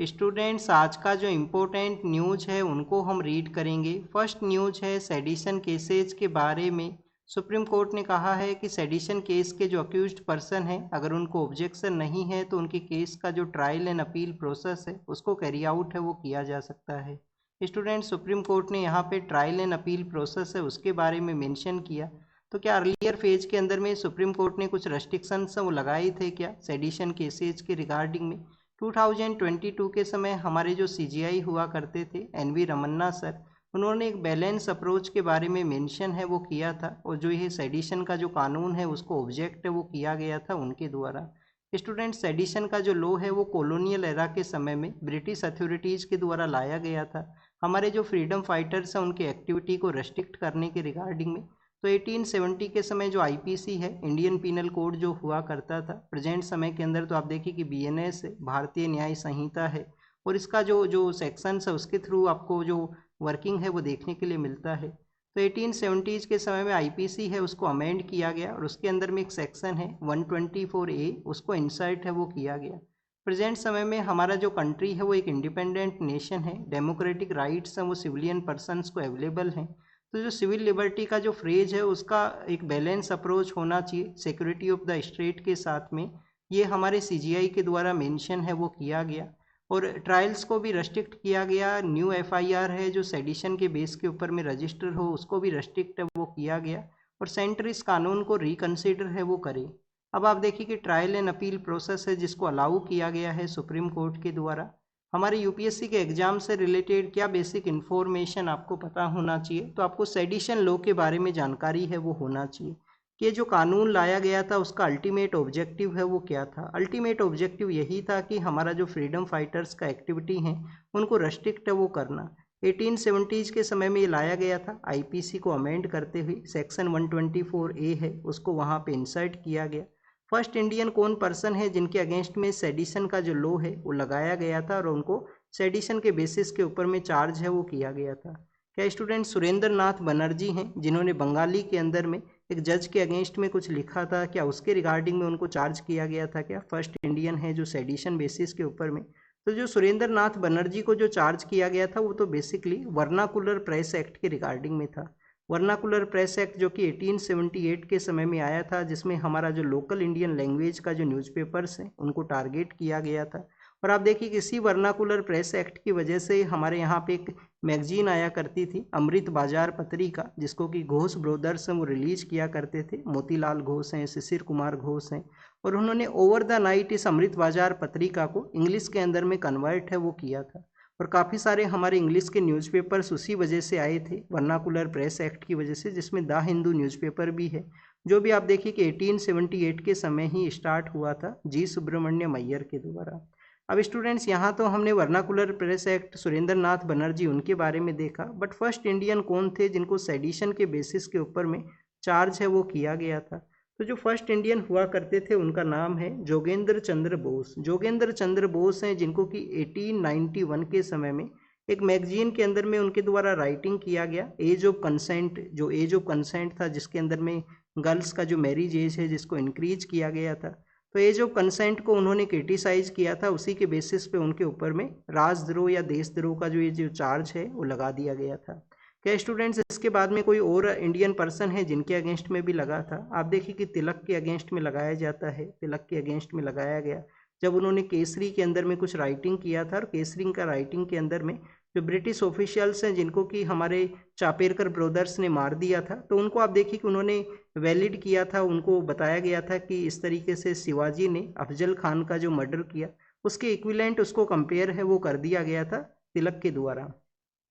Students, आज का जो इम्पोर्टेंट न्यूज है उनको हम रीड करेंगे। फर्स्ट न्यूज है सेडिशन केसेज के बारे में। सुप्रीम कोर्ट ने कहा है कि सेडिशन केस के जो अक्यूज्ड पर्सन है, अगर उनको ऑब्जेक्शन नहीं है तो उनके केस का जो ट्रायल एंड अपील प्रोसेस है उसको कैरी आउट है वो किया जा सकता है। स्टूडेंट, सुप्रीम कोर्ट ने यहाँ पे ट्रायल एंड अपील प्रोसेस है उसके बारे में मेंशन किया। तो क्या अर्लियर फेज के अंदर में सुप्रीम कोर्ट ने कुछ रेस्ट्रिक्शंस वो लगाए थे क्या सेडिशन केसेज के रिगार्डिंग में? 2022 के समय हमारे जो सीजीआई हुआ करते थे एनवी रमन्ना सर, उन्होंने एक बैलेंस अप्रोच के बारे में मेंशन है वो किया था, और जो ये सेडिशन का जो कानून है उसको ऑब्जेक्ट है वो किया गया था उनके द्वारा। स्टूडेंट, सेडिशन का जो लॉ है वो कॉलोनियल एरा के समय में ब्रिटिश अथॉरिटीज़ के द्वारा लाया गया था, हमारे जो फ्रीडम फाइटर्स हैं उनकी एक्टिविटी को रेस्ट्रिक्ट करने के रिगार्डिंग में। तो 1870 के समय जो आईपीसी है, इंडियन पीनल कोड जो हुआ करता था, प्रेजेंट समय के अंदर तो आप देखिए कि बीएनएस है, भारतीय न्याय संहिता है, और इसका जो जो सेक्शंस है उसके थ्रू आपको जो वर्किंग है वो देखने के लिए मिलता है। तो 1870 के समय में आईपीसी है उसको अमेंड किया गया, और उसके अंदर में एक सेक्शन है 124A, उसको इंसर्ट है वो किया गया। प्रेजेंट समय में हमारा जो कंट्री है वो एक इंडिपेंडेंट नेशन है, डेमोक्रेटिक राइट्स हैं वो सिविलियन पर्सनस को अवेलेबल हैं। तो जो सिविल लिबर्टी का जो फ्रेज है उसका एक बैलेंस अप्रोच होना चाहिए सिक्योरिटी ऑफ द स्टेट के साथ में, ये हमारे सीजीआई के द्वारा मेंशन है वो किया गया। और ट्रायल्स को भी रेस्ट्रिक्ट किया गया। न्यू एफआईआर है जो सेडिशन के बेस के ऊपर में रजिस्टर हो उसको भी रेस्ट्रिक्ट है वो किया गया, और सेंटर इस कानून को रिकन्सिडर है वो करे। अब आप देखिए कि ट्रायल एंड अपील प्रोसेस है जिसको अलाउ किया गया है सुप्रीम कोर्ट के द्वारा। हमारे यूपीएससी के एग्जाम से रिलेटेड क्या बेसिक इन्फॉर्मेशन आपको पता होना चाहिए, तो आपको सेडिशन लॉ के बारे में जानकारी है वो होना चाहिए कि जो कानून लाया गया था उसका अल्टीमेट ऑब्जेक्टिव है वो क्या था। अल्टीमेट ऑब्जेक्टिव यही था कि हमारा जो फ्रीडम फाइटर्स का एक्टिविटी है उनको रेस्ट्रिक्ट है वो करना। 1870 के समय में ये लाया गया था, आईपीसी को अमेंड करते हुए सेक्शन 124A है उसको वहाँ पे इंसर्ट किया गया। फर्स्ट इंडियन कौन पर्सन है जिनके अगेंस्ट में सेडिशन का जो लॉ है वो लगाया गया था और उनको सेडिशन के बेसिस के ऊपर में चार्ज है वो किया गया था? क्या स्टूडेंट सुरेंद्र नाथ बनर्जी हैं जिन्होंने बंगाली के अंदर में एक जज के अगेंस्ट में कुछ लिखा था, क्या उसके रिगार्डिंग में उनको चार्ज किया गया था? क्या फर्स्ट इंडियन है जो सेडिशन बेसिस के ऊपर में? तो जो सुरेंद्र नाथ बनर्जी को जो चार्ज किया गया था वो तो बेसिकली वर्नाकुलर प्रेस एक्ट के रिगार्डिंग में था। वर्नाकुलर प्रेस एक्ट जो कि 1878 के समय में आया था, जिसमें हमारा जो लोकल इंडियन लैंग्वेज का जो न्यूज़पेपर्स हैं उनको टारगेट किया गया था। और आप देखिए किसी वर्नाकुलर प्रेस एक्ट की वजह से हमारे यहाँ पे एक मैगजीन आया करती थी, अमृत बाजार पत्रिका, जिसको कि घोष ब्रदर्स हैं वो रिलीज किया करते थे। मोतीलाल घोष हैं, शिशिर कुमार घोष हैं, और उन्होंने ओवर द नाइट इस अमृत बाजार पत्रिका को इंग्लिश के अंदर में कन्वर्ट है वो किया था। और काफ़ी सारे हमारे इंग्लिश के न्यूज़पेपर्स उसी वजह से आए थे, वर्नाकुलर प्रेस एक्ट की वजह से, जिसमें द हिंदू न्यूज़पेपर भी है, जो भी आप देखिए कि 1878 के समय ही स्टार्ट हुआ था जी सुब्रमण्यम अय्यर के द्वारा। अब स्टूडेंट्स, यहाँ तो हमने वर्नाकुलर प्रेस एक्ट, सुरेंद्र नाथ बनर्जी, उनके बारे में देखा, बट फर्स्ट इंडियन कौन थे जिनको सेडिशन के बेसिस के ऊपर में चार्ज है वो किया गया था? तो जो फर्स्ट इंडियन हुआ करते थे उनका नाम है जोगेंद्र चंद्र बोस। जोगेंद्र चंद्र बोस हैं जिनको कि 1891 के समय में एक मैगजीन के अंदर में उनके द्वारा राइटिंग किया गया, एज ऑफ कंसेंट, जो एज ऑफ कंसेंट था जिसके अंदर में गर्ल्स का जो मैरिज एज है जिसको इंक्रीज किया गया था, तो एज ऑफ कंसेंट को उन्होंने क्रिटिसाइज किया था। उसी के बेसिस पे उनके ऊपर में राजद्रोह या देशद्रोह का जो ये जो चार्ज है वो लगा दिया गया था। क्या स्टूडेंट्स इसके बाद में कोई और इंडियन पर्सन है जिनके अगेंस्ट में भी लगा था? आप देखिए कि तिलक के अगेंस्ट में लगाया जाता है, तिलक के अगेंस्ट में लगाया गया जब उन्होंने केसरी के अंदर में कुछ राइटिंग किया था, और केसरी का राइटिंग के अंदर में जो ब्रिटिश ऑफिशियल्स हैं जिनको कि हमारे चापेरकर ब्रदर्स ने मार दिया था, तो उनको आप देखिए कि उन्होंने वैलिड किया था। उनको बताया गया था कि इस तरीके से शिवाजी ने अफजल खान का जो मर्डर किया उसके इक्विलेंट उसको कंपेयर है वो कर दिया गया था तिलक के द्वारा।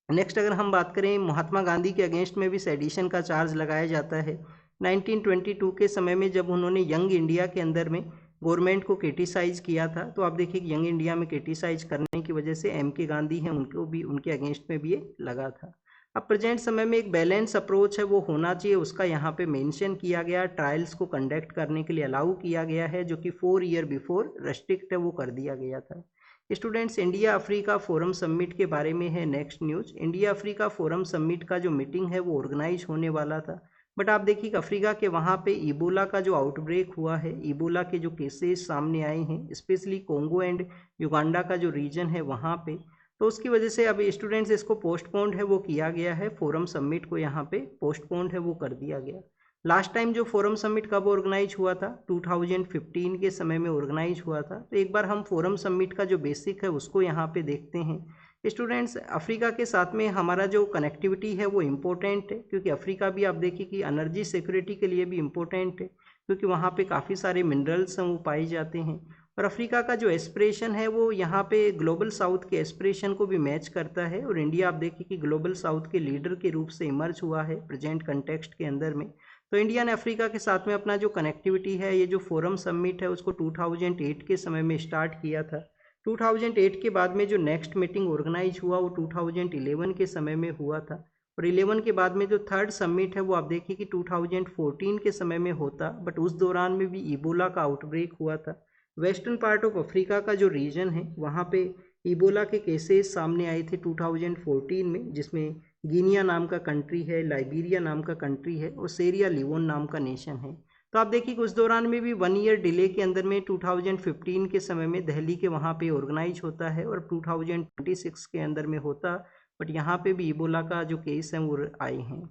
नेक्स्ट अगर हम बात करें, महात्मा गांधी के अगेंस्ट में भी सेडिशन का चार्ज लगाया जाता है। 1922 के समय में जब उन्होंने यंग इंडिया के अंदर में गवर्नमेंट को क्रिटिसाइज किया था, तो आप देखिए कि यंग इंडिया में क्रिटिसाइज करने की वजह से एम के गांधी हैं उनको भी, उनके अगेंस्ट में भी ये लगा था। अब प्रेजेंट समय में एक बैलेंस अप्रोच है वो होना चाहिए, उसका यहाँ पे मेंशन किया गया। ट्रायल्स को कंडक्ट करने के लिए अलाउ किया गया है, जो कि 4 ईयर बिफोर रेस्ट्रिक्ट है वो कर दिया गया था। Students, India Africa forum summit के बारे में है next news. India Africa forum summit का जो मीटिंग है वो ऑर्गेनाइज होने वाला था, बट आप देखिए कि अफ्रीका के वहाँ पे इबोला का जो आउटब्रेक हुआ है, इबोला के जो केसेस सामने आए हैं, स्पेशली कोंगो एंड युगांडा का जो रीजन है वहाँ पे, तो उसकी वजह से अब स्टूडेंट्स इसको पोस्टपोन्ड है वो किया गया है, फोरम समिट को यहाँ पे पोस्टपोन्ड है वो कर दिया गया। लास्ट टाइम जो फोरम समिट कब ऑर्गेनाइज हुआ था, 2015 के समय में ऑर्गेनाइज हुआ था। तो एक बार हम फोरम समिट का जो बेसिक है उसको यहाँ पे देखते हैं। स्टूडेंट्स, अफ्रीका के साथ में हमारा जो कनेक्टिविटी है वो इम्पोर्टेंट है, क्योंकि अफ्रीका भी आप देखिए कि एनर्जी सिक्योरिटी के लिए भी इम्पोर्टेंट है, क्योंकि वहाँ पे काफ़ी सारे मिनरल्स हैं वो पाए जाते हैं। और अफ्रीका का जो एस्पिरेशन है वो यहाँ पे ग्लोबल साउथ के एस्पिरेशन को भी मैच करता है, और इंडिया आप देखिए कि ग्लोबल साउथ के लीडर के रूप से इमर्ज हुआ है प्रेजेंट कंटेक्स्ट के अंदर में। तो इंडिया ने अफ्रीका के साथ में अपना जो कनेक्टिविटी है, ये जो फोरम समिट है उसको 2008 के समय में स्टार्ट किया था। 2008 के बाद में जो नेक्स्ट मीटिंग ऑर्गेनाइज हुआ वो 2011 के समय में हुआ था, और 11 के बाद में जो थर्ड समिट है वो आप देखिए कि 2014 के समय में होता, बट उस दौरान में भी इबोला का आउटब्रेक हुआ था। वेस्टर्न पार्ट ऑफ अफ्रीका का जो रीजन है वहाँ पे इबोला के केसेस सामने आए थे 2014 में, जिसमें गिनिया नाम का कंट्री है, लाइबेरिया नाम का कंट्री है, और सेरिया लियोन नाम का नेशन है। तो आप देखिए कि उस दौरान में भी 1 ईयर डिले के अंदर में 2015 के समय में दिल्ली के वहाँ पे ऑर्गेनाइज होता है, और 2026 के अंदर में होता, बट यहाँ पे भी इबोला का जो केस है वो आए हैं।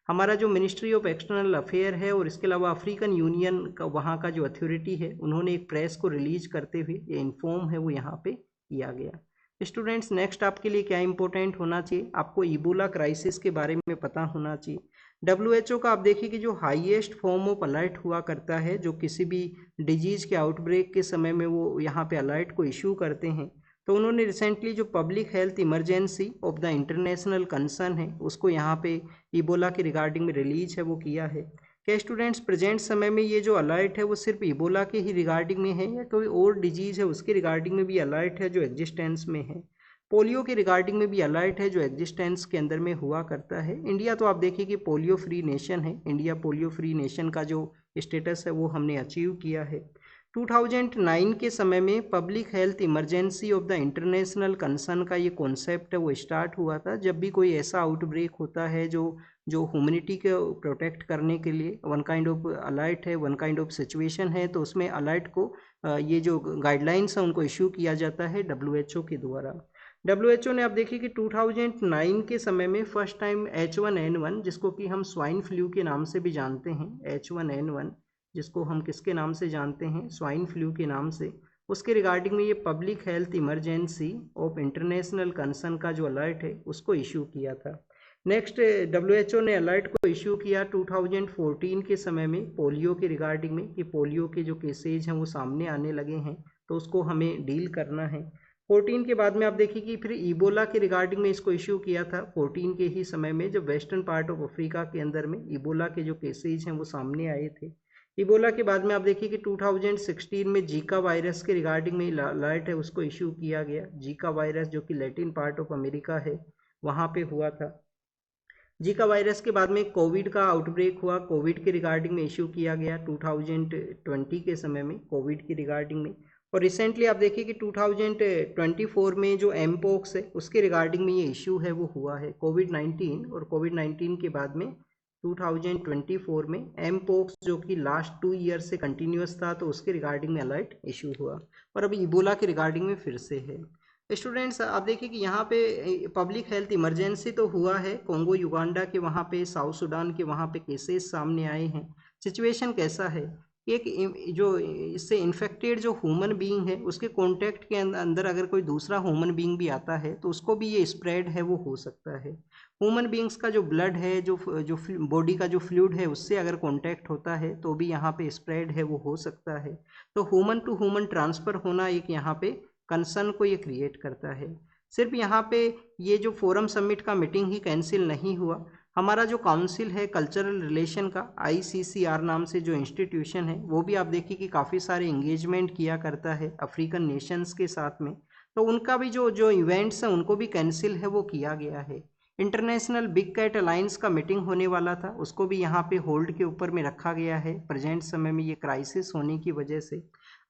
हमारा जो मिनिस्ट्री ऑफ एक्सटर्नल अफेयर है और इसके अलावा अफ्रीकन यूनियन का वहाँ का जो अथॉरिटी है, उन्होंने एक प्रेस को रिलीज करते हुए ये इन्फॉर्म है वो यहाँ पे किया गया। स्टूडेंट्स, नेक्स्ट आपके लिए क्या इंपॉर्टेंट होना चाहिए, आपको इबोला क्राइसिस के बारे में पता होना चाहिए। WHO का आप देखिए कि जो हाईएस्ट फॉर्म ऑफ अलर्ट हुआ करता है, जो किसी भी डिजीज़ के आउटब्रेक के समय में वो यहाँ पे अलर्ट को इशू करते हैं, तो उन्होंने रिसेंटली जो public health emergency of the international concern है उसको यहाँ पे इबोला के रिगार्डिंग में रिलीज है वो किया है। क्या स्टूडेंट्स, प्रेजेंट समय में ये जो अलर्ट है वो सिर्फ इबोला के ही रिगार्डिंग में है, या कोई और डिजीज़ है उसके रिगार्डिंग में भी अलर्ट है जो एग्जिस्टेंस में है? पोलियो के रिगार्डिंग में भी अलर्ट है जो एग्जिस्टेंस के अंदर में हुआ करता है। इंडिया तो आप देखिए कि पोलियो फ्री नेशन है, इंडिया पोलियो फ्री नेशन का जो स्टेटस है वो हमने अचीव किया है। 2009 के समय में public health emergency of the international concern का ये कॉन्सेप्ट है वो स्टार्ट हुआ था, जब भी कोई ऐसा आउटब्रेक होता है जो ह्यूमैनिटी को प्रोटेक्ट करने के लिए वन काइंड ऑफ अलर्ट है, वन काइंड ऑफ सिचुएशन है, तो उसमें अलर्ट को ये जो गाइडलाइंस हैं उनको इशू किया जाता है WHO के द्वारा। WHO ने आप देखिए कि 2009 के समय में फर्स्ट टाइम H1N1, जिसको कि हम स्वाइन फ्लू के नाम से भी जानते हैं, H1N1 जिसको हम किसके नाम से जानते हैं, स्वाइन फ्लू के नाम से, उसके रिगार्डिंग में ये public health emergency of international concern का जो अलर्ट है उसको इशू किया था। नेक्स्ट WHO ने अलर्ट को इशू किया 2014 के समय में पोलियो के रिगार्डिंग में, कि पोलियो के जो केसेज हैं वो सामने आने लगे हैं, तो उसको हमें डील करना है। 14 के बाद में आप देखिए कि फिर इबोला के रिगार्डिंग में इसको इशू किया था 14 के ही समय में, जब वेस्टर्न पार्ट ऑफ अफ्रीका के अंदर में इबोला के जो केसेज हैं वो सामने आए थे। इबोला के बाद में आप देखिए कि 2016 में जीका वायरस के रिगार्डिंग में अलर्ट है उसको इशू किया गया। जीका वायरस जो कि लैटिन पार्ट ऑफ अमेरिका है वहाँ पे हुआ था। जीका वायरस के बाद में कोविड का आउटब्रेक हुआ, कोविड के रिगार्डिंग में इशू किया गया 2020 के समय में, कोविड की रिगार्डिंग में। और रिसेंटली आप देखिए कि 2024 में जो एमपोक्स है उसके रिगार्डिंग में ये इशू है वो हुआ है, कोविड-19, और कोविड-19 के बाद में 2024 में एमपोक्स जो कि लास्ट 2 ईयर से कंटिन्यूस था, तो उसके रिगार्डिंग में अलर्ट इशू हुआ, और अभी इबोला के रिगार्डिंग में फिर से है। स्टूडेंट्स, आप देखिए कि यहाँ पे पब्लिक हेल्थ इमरजेंसी तो हुआ है, कोंगो युगांडा के वहाँ पे, साउथ सूडान के वहाँ पे केसेस सामने आए हैं। सिचुएशन कैसा है, एक जो इससे इन्फेक्टेड जो ह्यूमन बीइंग है उसके कांटेक्ट के अंदर अगर कोई दूसरा ह्यूमन बीइंग भी आता है तो उसको भी ये स्प्रेड है वो हो सकता है। ह्यूमन बीइंग्स का जो ब्लड है, जो बॉडी का जो फ्लूइड है उससे अगर कांटेक्ट होता है तो भी यहाँ पे स्प्रेड है वो हो सकता है। तो ह्यूमन टू ह्यूमन ट्रांसफ़र होना एक यहाँ पे कंसर्न को ये क्रिएट करता है। सिर्फ यहाँ पे ये जो फोरम समिट का मीटिंग ही कैंसिल नहीं हुआ, हमारा जो काउंसिल है कल्चरल रिलेशन का, ICCR नाम से जो इंस्टीट्यूशन है, वो भी आप देखिए कि काफ़ी सारे इंगेजमेंट किया करता है अफ्रीकन नेशंस के साथ में, तो उनका भी जो इवेंट्स हैं उनको भी कैंसिल है वो किया गया है। इंटरनेशनल बिग कैट अलायंस का मीटिंग होने वाला था, उसको भी यहाँ पे होल्ड के ऊपर में रखा गया है प्रेजेंट समय में ये क्राइसिस होने की वजह से।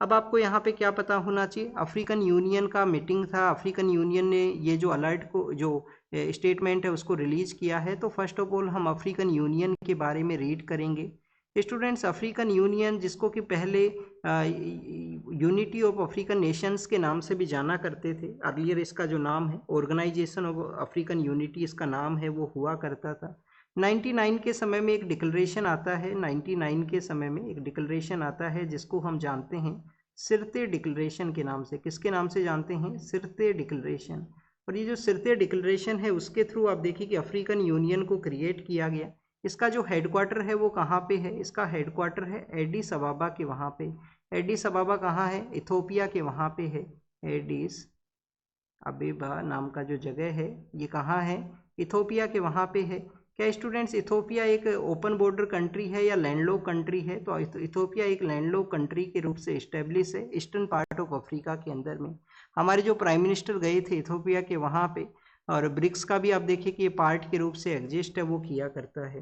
अब आपको यहाँ पे क्या पता होना चाहिए, अफ्रीकन यूनियन का मीटिंग था, अफ्रीकन यूनियन ने ये जो अलर्ट को जो स्टेटमेंट है उसको रिलीज किया है। तो फर्स्ट ऑफ ऑल हम अफ्रीकन यूनियन के बारे में रीड करेंगे। स्टूडेंट्स, अफ्रीकन यूनियन जिसको कि पहले यूनिटी ऑफ अफ्रीकन नेशंस के नाम से भी जाना करते थे, अर्लियर इसका जो नाम है ऑर्गेनाइजेशन ऑफ अफ्रीकन यूनिटी इसका नाम है, वो हुआ करता था। 99 के समय में एक डिक्लेरेशन आता है, 99 के समय में एक डिक्लेरेशन आता है जिसको हम जानते हैं सिरते डिक्लेरेशन के नाम से। किसके नाम से जानते हैं? सिरते डिक्लेरेशन। और ये जो सिरते डिक्लेरेशन है उसके थ्रू आप देखिए कि अफ्रीकन यूनियन को क्रिएट किया गया। इसका जो हेडक्वार्टर है वो कहाँ पे है? इसका हेडक्वार्टर है एडिस अबाबा के वहाँ पे। एडिस अबाबा कहाँ है? इथोपिया के वहाँ पे है। एडिस अबेबा नाम का जो जगह है ये कहाँ है? इथोपिया के वहाँ पे है। क्या स्टूडेंट्स इथोपिया एक ओपन बॉर्डर कंट्री है या लैंडलॉक कंट्री है? तो इथोपिया एक लैंडलॉक कंट्री के रूप से इस्टेब्लिश है ईस्टर्न पार्ट ऑफ अफ्रीका के अंदर में। हमारे जो प्राइम मिनिस्टर गए थे इथोपिया के वहाँ पे, और ब्रिक्स का भी आप देखिए कि ये पार्ट के रूप से एग्जिस्ट है, वो किया करता है।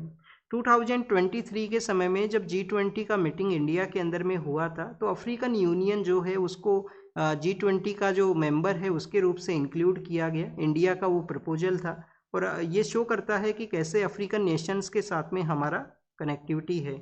2023 के समय में जब G20 का मीटिंग इंडिया के अंदर में हुआ था तो अफ्रीकन यूनियन जो है उसको G20 का जो मेंबर है उसके रूप से इंक्लूड किया गया। इंडिया का वो प्रपोजल था और ये शो करता है कि कैसे अफ्रीकन नेशंस के साथ में हमारा कनेक्टिविटी है।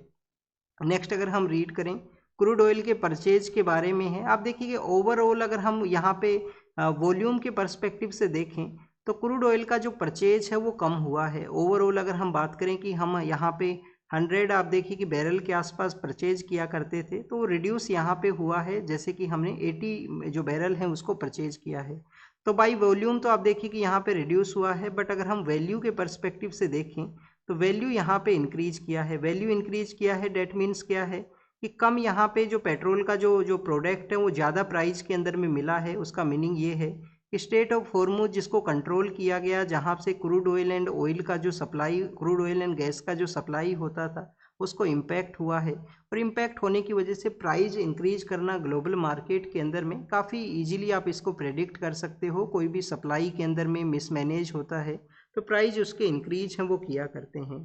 नेक्स्ट अगर हम रीड करें क्रूड ऑयल के परचेज के बारे में है। आप देखिए कि ओवरऑल अगर हम यहाँ पे वॉल्यूम के पर्सपेक्टिव से देखें तो क्रूड ऑयल का जो परचेज है वो कम हुआ है। ओवरऑल अगर हम बात करें कि हम यहाँ पे 100 आप देखिए कि बैरल के आसपास परचेज किया करते थे तो रिड्यूस यहाँ पे हुआ है, जैसे कि हमने 80 जो बैरल हैं उसको परचेज किया है। तो बाई वॉल्यूम तो आप देखिए कि यहाँ पे रिड्यूस हुआ है, बट अगर हम वैल्यू के पर्सपेक्टिव से देखें तो वैल्यू यहाँ पे इंक्रीज किया है। वैल्यू इंक्रीज किया है डेट मीन्स क्या है कि कम यहाँ पे जो पेट्रोल का जो प्रोडक्ट है वो ज़्यादा प्राइस के अंदर में मिला है। उसका मीनिंग ये है कि स्टेट ऑफ हॉर्मुज जिसको कंट्रोल किया गया, जहाँ से क्रूड ऑयल एंड ऑयल का जो supply, crude oil and gas का जो सप्लाई होता था उसको इम्पैक्ट हुआ है। और इम्पैक्ट होने की वजह से प्राइस इंक्रीज करना ग्लोबल मार्केट के अंदर में काफ़ी इजीली आप इसको प्रेडिक्ट कर सकते हो। कोई भी सप्लाई के अंदर में मिसमैनेज होता है तो प्राइस उसके इंक्रीज हैं वो किया करते हैं।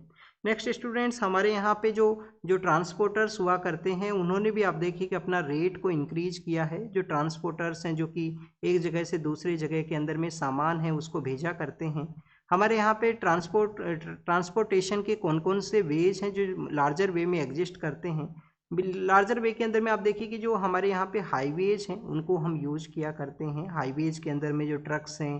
नेक्स्ट स्टूडेंट्स, हमारे यहाँ पे जो जो ट्रांसपोर्टर्स हुआ करते हैं उन्होंने भी आप देखिए कि अपना रेट को इंक्रीज किया है। जो ट्रांसपोर्टर्स हैं जो कि एक जगह से दूसरी जगह के अंदर में सामान है उसको भेजा करते हैं। हमारे यहाँ पे ट्रांसपोर्टेशन के कौन कौन से वेज हैं जो लार्जर वे में एग्जिस्ट करते हैं? लार्जर वे के अंदर में आप देखिए कि जो हमारे यहाँ पे हाईवेज हैं उनको हम यूज किया करते हैं। हाईवेज के अंदर में जो ट्रक्स हैं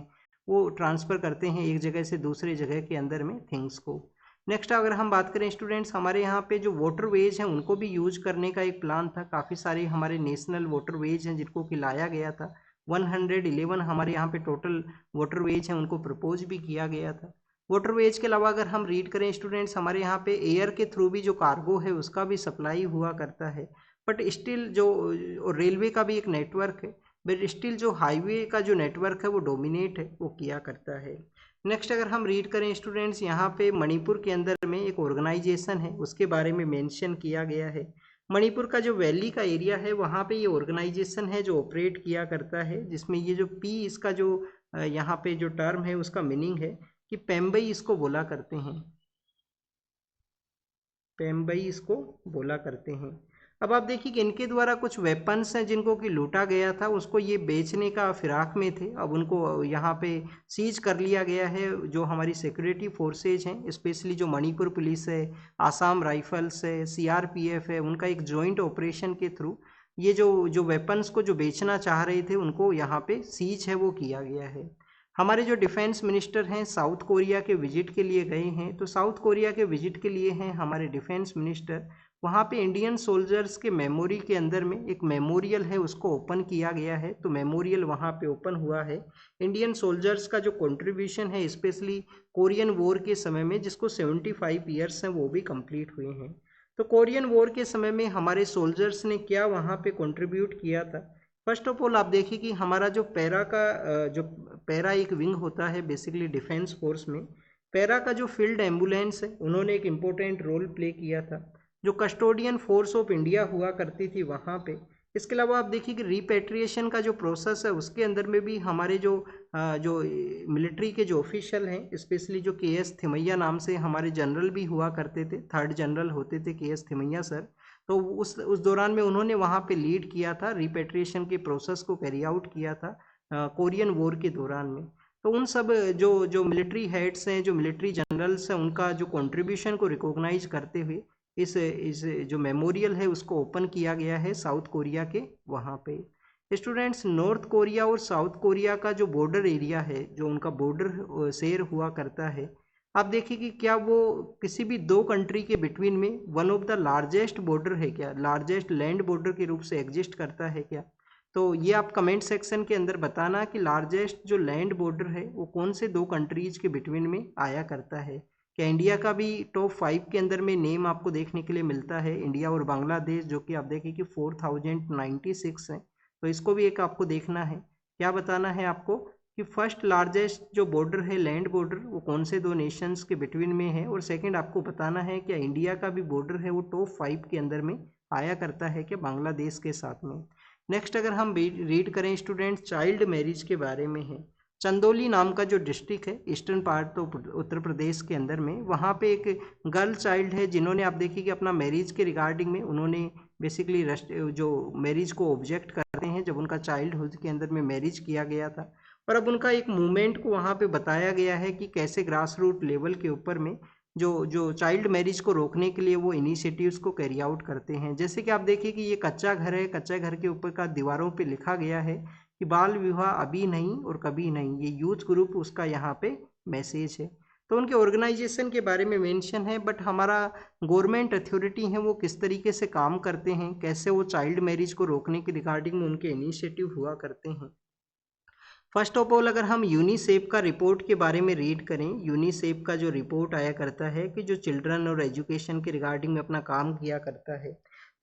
वो ट्रांसफ़र करते हैं एक जगह से दूसरी जगह के अंदर में थिंग्स को। नेक्स्ट अगर हम बात करें स्टूडेंट्स, हमारे यहाँ पे जो वाटरवेज हैं उनको भी यूज करने का एक प्लान था। काफ़ी सारे हमारे नेशनल वाटरवेज हैं जिनको कि लाया गया था। 111 हमारे यहाँ पे टोटल वाटरवेज हैं, उनको प्रपोज भी किया गया था। वाटरवेज के अलावा अगर हम रीड करें स्टूडेंट्स, हमारे यहाँ पे एयर के थ्रू भी जो कार्गो है उसका भी सप्लाई हुआ करता है। बट स्टिल जो रेलवे का भी एक नेटवर्क है, बट स्टिल जो हाईवे का जो नेटवर्क है वो डोमिनेट है, वो किया करता है। नेक्स्ट अगर हम रीड करें स्टूडेंट्स, यहाँ पे मणिपुर के अंदर में एक ऑर्गेनाइजेशन है उसके बारे में मेंशन किया गया है। मणिपुर का जो वैली का एरिया है वहाँ पे ये ऑर्गेनाइजेशन है जो ऑपरेट किया करता है, जिसमें ये जो पी इसका जो यहाँ पे जो टर्म है उसका मीनिंग है कि पेम्बई इसको बोला करते हैं। पेम्बई इसको बोला करते हैं। अब आप देखिए कि इनके द्वारा कुछ वेपन्स हैं जिनको कि लूटा गया था, उसको ये बेचने का फिराक में थे। अब उनको यहाँ पे सीज कर लिया गया है। जो हमारी सिक्योरिटी फोर्सेज हैं, स्पेशली जो मणिपुर पुलिस है, आसाम राइफल्स है, CRPF है, उनका एक जॉइंट ऑपरेशन के थ्रू ये जो वेपन्स को जो बेचना चाह रहे थे उनको यहाँ पे सीज है वो किया गया है। हमारे जो डिफेंस मिनिस्टर हैं साउथ कोरिया के विजिट के लिए गए हैं, तो साउथ कोरिया के विजिट के लिए हैं हमारे डिफेंस मिनिस्टर। वहाँ पे इंडियन सोल्जर्स के मेमोरी के अंदर में एक मेमोरियल है उसको ओपन किया गया है। तो मेमोरियल वहाँ पे ओपन हुआ है। इंडियन सोल्जर्स का जो कंट्रीब्यूशन है स्पेशली कोरियन वॉर के समय में, जिसको 75 ईयर्स हैं वो भी कंप्लीट हुए हैं। तो कोरियन वॉर के समय में हमारे सोल्जर्स ने क्या वहाँ पे कंट्रीब्यूट किया था? फर्स्ट ऑफ ऑल आप देखिए कि हमारा जो पैरा एक विंग होता है बेसिकली डिफेंस फोर्स में, पैरा का जो फील्ड एम्बुलेंस है उन्होंने एक इम्पोर्टेंट रोल प्ले किया था। जो कस्टोडियन फोर्स ऑफ इंडिया हुआ करती थी वहाँ पे इसके अलावा आप देखिए कि रिपेट्रिएशन का जो प्रोसेस है उसके अंदर में भी हमारे जो मिलिट्री के जो ऑफिशियल हैं, स्पेशली जो के.एस. थिमैया नाम से हमारे जनरल भी हुआ करते थे, 3rd जनरल होते थे के.एस. थिमैया सर। तो उस दौरान में उन्होंने वहाँ पे लीड किया था, रिपेट्रिएशन के प्रोसेस को कैरी आउट किया था कोरियन वॉर के दौरान में। तो उन सब जो मिलिट्री हेड्स हैं, जो मिलिट्री जनरल्स हैं, उनका जो कंट्रीब्यूशन को रिकॉग्नाइज करते हुए इस जो मेमोरियल है उसको ओपन किया गया है साउथ कोरिया के वहाँ पे। स्टूडेंट्स, नॉर्थ कोरिया और साउथ कोरिया का जो बॉर्डर एरिया है, जो उनका बॉर्डर शेयर हुआ करता है, आप देखिए कि क्या वो किसी भी दो कंट्री के बिटवीन में one of the largest border है क्या, लार्जेस्ट लैंड बॉर्डर के रूप से एग्जिस्ट करता है क्या। तो ये आप कमेंट सेक्शन के अंदर बताना कि लार्जेस्ट जो लैंड बॉर्डर है वो कौन से दो कंट्रीज के बिटवीन में आया करता है। क्या इंडिया का भी टॉप 5 के अंदर में नेम आपको देखने के लिए मिलता है, इंडिया और बांग्लादेश, जो कि आप देखें कि 4096 है। तो इसको भी एक आपको देखना है। क्या बताना है आपको कि फर्स्ट लार्जेस्ट जो बॉर्डर है, लैंड बॉर्डर, वो कौन से दो नेशंस के बिटवीन में है। और सेकंड आपको बताना है क्या इंडिया का भी बॉर्डर है वो टॉप 5 के अंदर में आया करता है क्या बांग्लादेश के साथ में। नेक्स्ट अगर हम रीड करें स्टूडेंट्स, चाइल्ड मैरिज के बारे में है। चंदौली नाम का जो डिस्ट्रिक्ट है ईस्टर्न पार्ट तो उत्तर प्रदेश के अंदर में, वहाँ पे एक गर्ल चाइल्ड है जिन्होंने आप देखिए कि अपना मैरिज के रिगार्डिंग में उन्होंने बेसिकली जो मैरिज को ऑब्जेक्ट करते हैं, जब उनका चाइल्डहुड के अंदर में मैरिज किया गया था। और अब उनका एक मूवमेंट को वहाँ पे बताया गया है कि कैसे ग्रास रूट लेवल के ऊपर में जो चाइल्ड मैरिज को रोकने के लिए वो इनिशिएटिव्स को कैरी आउट करते हैं। जैसे कि आप देखिए कि ये कच्चा घर है, कच्चा घर के ऊपर का दीवारों पे लिखा गया है कि बाल विवाह अभी नहीं और कभी नहीं, ये यूथ ग्रुप उसका यहाँ पे मैसेज है। तो उनके ऑर्गेनाइजेशन के बारे में मेंशन है, बट हमारा गवर्नमेंट अथॉरिटी है वो किस तरीके से काम करते हैं, कैसे वो चाइल्ड मैरिज को रोकने के रिगार्डिंग में उनके इनिशिएटिव हुआ करते हैं। फर्स्ट ऑफ ऑल अगर हम यूनिसेफ का रिपोर्ट के बारे में रीड करें, यूनिसेफ का जो रिपोर्ट आया करता है कि जो चिल्ड्रन और एजुकेशन के रिगार्डिंग में अपना काम किया करता है,